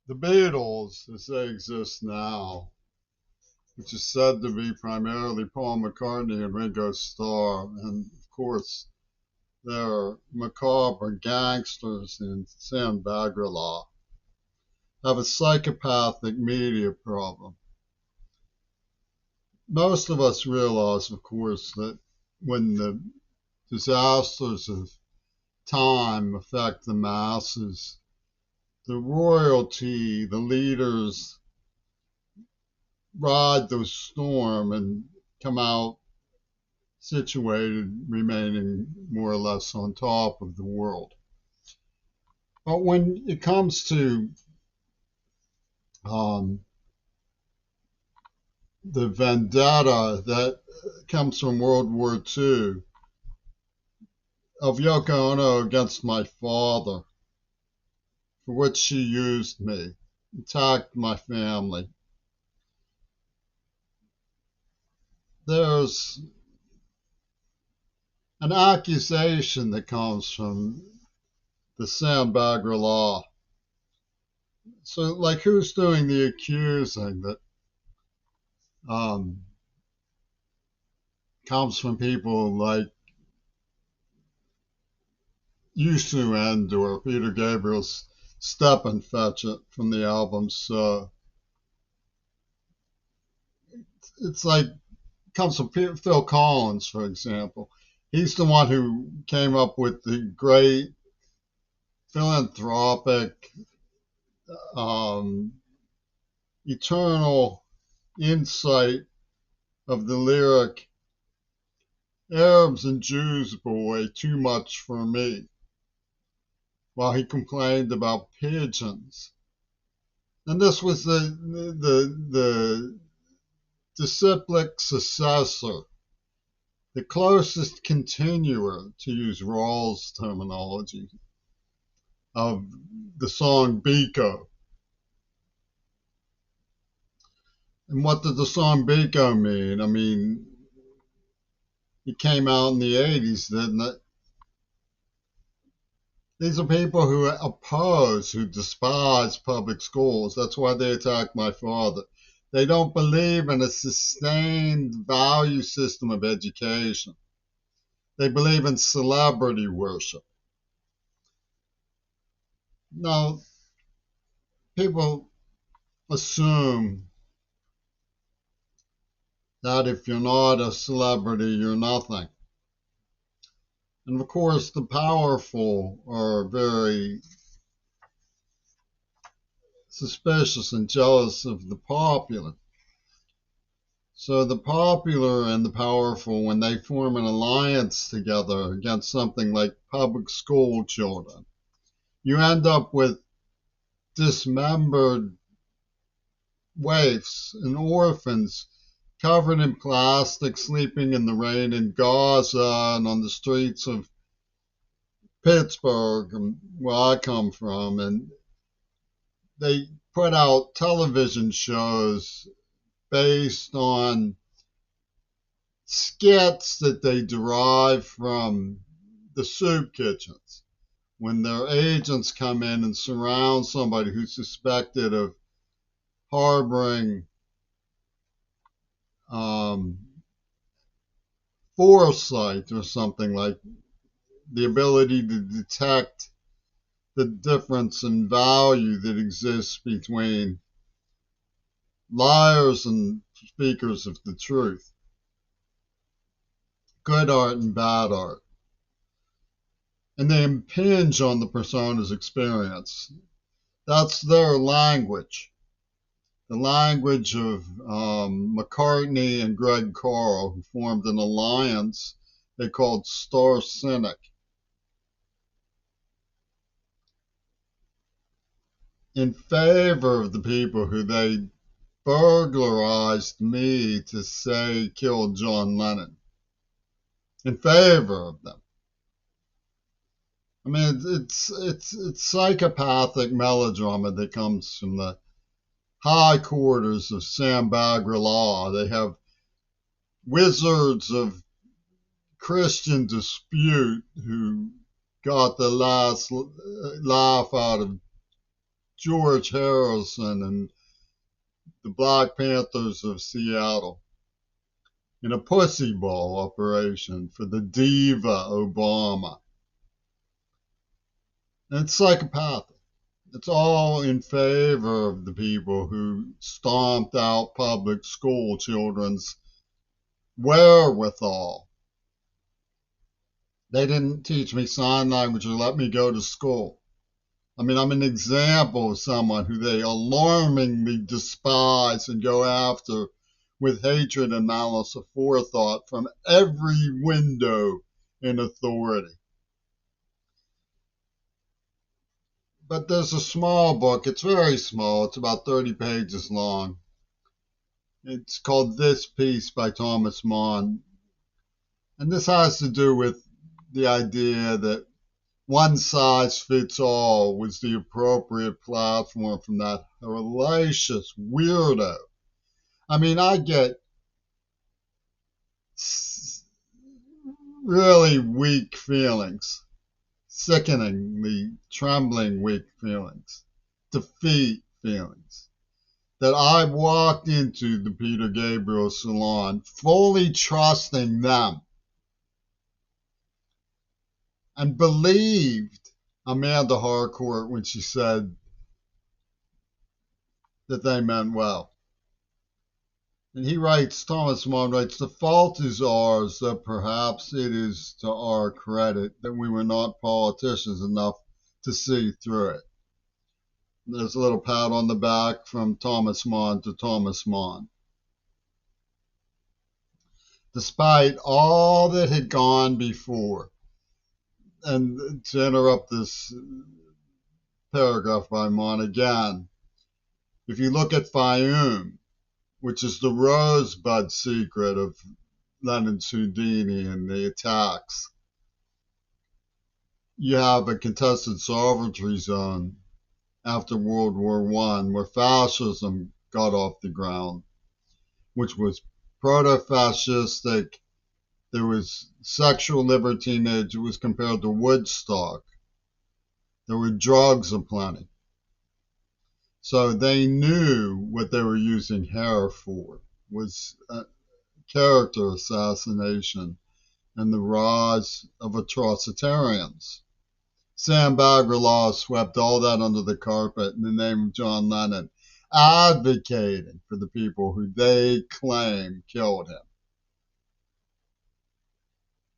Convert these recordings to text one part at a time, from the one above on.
The Beatles, as they exist now, which is said to be primarily Paul McCartney and Ringo Starr, and of course, they're macabre gangsters in San Bagrala, have a psychopathic media problem. Most of us realize, of course, that when the disasters of time affect the masses, the royalty, the leaders ride the storm and come out situated, remaining more or less on top of the world. But when it comes to um, the vendetta that comes from World War II of Yoko Ono against my father, for which she used me, attacked my family, there's an accusation that comes from the San Bagrala. So, like, who's doing the accusing that um, comes from people like Yusu or Peter Gabriel's Step and Fetch It from the album. So it's like comes from Phil Collins, for example. He's the one who came up with the great philanthropic, um, eternal insight of the lyric, Arabs and Jews, boy, too much for me, while he complained about pigeons. And this was the disciplic successor, the closest continuer, to use Rawls' terminology, of the song Biko. And what did the song Biko mean? I mean, it came out in the 80s, didn't it? These are people who oppose, who despise public schools. That's why they attack my father. They don't believe in a sustained value system of education. They believe in celebrity worship. Now, people assume that if you're not a celebrity, you're nothing. And of course, the powerful are very suspicious and jealous of the popular. So the popular and the powerful, when they form an alliance together against something like public school children, you end up with dismembered waifs and orphans covered in plastic, sleeping in the rain in Gaza and on the streets of Pittsburgh, where I come from. And they put out television shows based on skits that they derive from the soup kitchens when their agents come in and surround somebody who's suspected of harboring um, foresight or something, like the ability to detect the difference in value that exists between liars and speakers of the truth, good art and bad art. And they impinge on the persona's experience. That's their language. The language of McCartney and Greg Carl, who formed an alliance they called Star Cynic, in favor of the people who they burglarized me to say killed John Lennon, in favor of them. I mean, it's psychopathic melodrama that comes from the high quarters of Sam Bagrala. They have wizards of Christian dispute who got the last laugh out of George Harrison and the Black Panthers of Seattle in a pussy ball operation for the diva Obama. And it's psychopathic. It's all in favor of the people who stomped out public school children's wherewithal. They didn't teach me sign language or let me go to school. I mean, I'm an example of someone who they alarmingly despise and go after with hatred and malice aforethought from every window in authority. But there's a small book. It's very small. It's about 30 pages long. It's called This Piece by Thomas Mann. And this has to do with the idea that one size fits all was the appropriate platform from that hellacious weirdo. I mean, I get really weak feelings, sickeningly trembling weak feelings, defeat feelings, that I walked into the Peter Gabriel salon fully trusting them and believed Amanda Harcourt when she said that they meant well. And he writes, Thomas Mann writes, the fault is ours, that perhaps it is to our credit that we were not politicians enough to see through it. There's a little pat on the back from Thomas Mann to Thomas Mann. Despite all that had gone before, and to interrupt this paragraph by Mann again, if you look at Fayum, which is the rosebud secret of Lenin's Houdini and the attacks, you have a contested sovereignty zone after World War I where fascism got off the ground, which was proto-fascistic. There was sexual libertinage. It was compared to Woodstock. There were drugs aplenty. So they knew what they were using hair for was character assassination and the rise of atrocitarians. Sam Bagra-Law swept all that under the carpet in the name of John Lennon, advocating for the people who they claim killed him.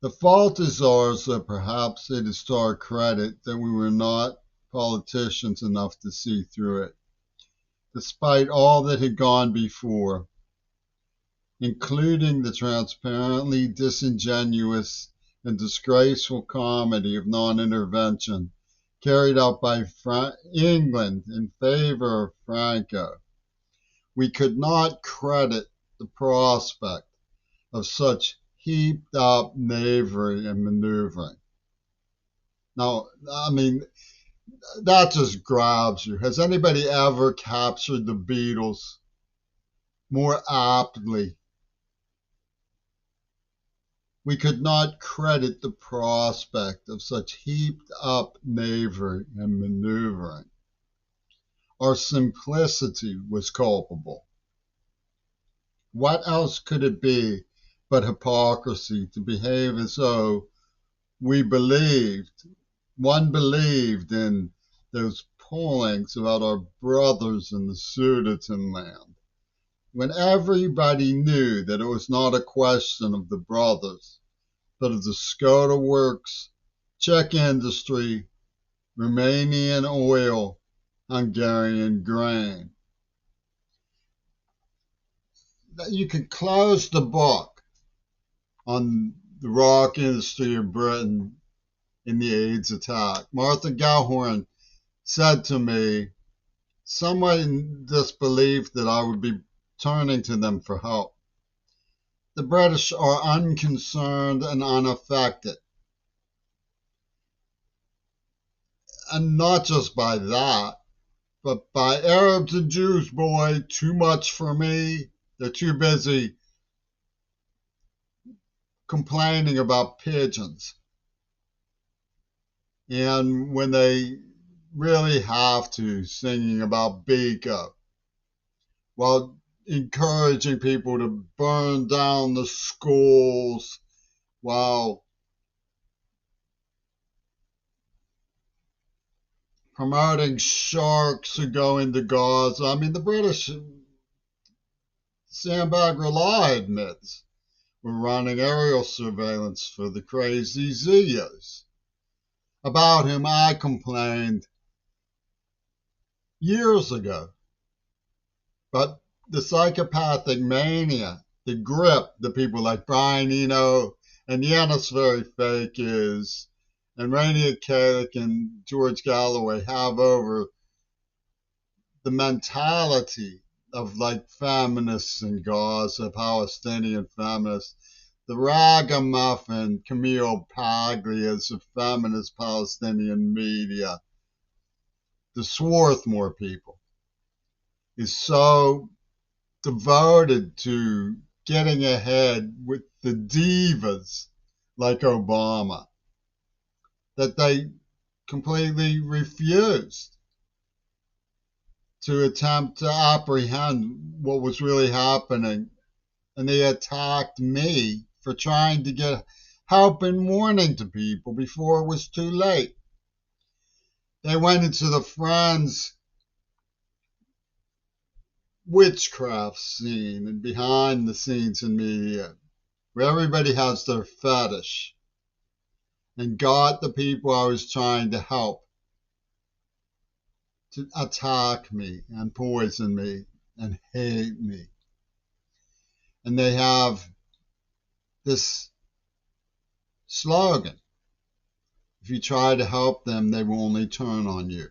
The fault is ours, that perhaps it is to our credit that we were not politicians enough to see through it. Despite all that had gone before, including the transparently disingenuous and disgraceful comedy of non-intervention carried out by England in favor of Franco, we could not credit the prospect of such heaped up knavery and maneuvering. Now, I mean, that just grabs you. Has anybody ever captured the Beatles more aptly? We could not credit the prospect of such heaped up knavery and maneuvering. Our simplicity was culpable. What else could it be but hypocrisy to behave as though we believed, one believed in those pollings about our brothers in the Sudetenland, when everybody knew that it was not a question of the brothers, but of the Skoda Works, Czech industry, Romanian oil, Hungarian grain. You could close the book on the rock industry of Britain in the AIDS attack. Martha Gellhorn said to me, somewhat in disbelief, that I would be turning to them for help. The British are unconcerned and unaffected. And not just by that, but by Arabs and Jews, boy, too much for me. They're too busy complaining about pigeons. And when they really have to, singing about Biko, while encouraging people to burn down the schools, while promoting sharks who go into Gaza. I mean, the British, Shambhala admits, were running aerial surveillance for the crazy Zeos, about whom I complained years ago. But the psychopathic mania, the grip that people like Brian Eno and Yanis Varoufakis and Rainier Kalik and George Galloway have over the mentality of like feminists in Gaza, Palestinian feminists, the ragamuffin Camille Paglias of feminist Palestinian media, the Swarthmore people, is so devoted to getting ahead with the divas like Obama that they completely refused to attempt to apprehend what was really happening. And they attacked me for trying to get help and warning to people before it was too late. They went into the Friends witchcraft scene and behind the scenes in media, where everybody has their fetish, and got the people I was trying to help to attack me and poison me and hate me. And they have this slogan: if you try to help them, they will only turn on you.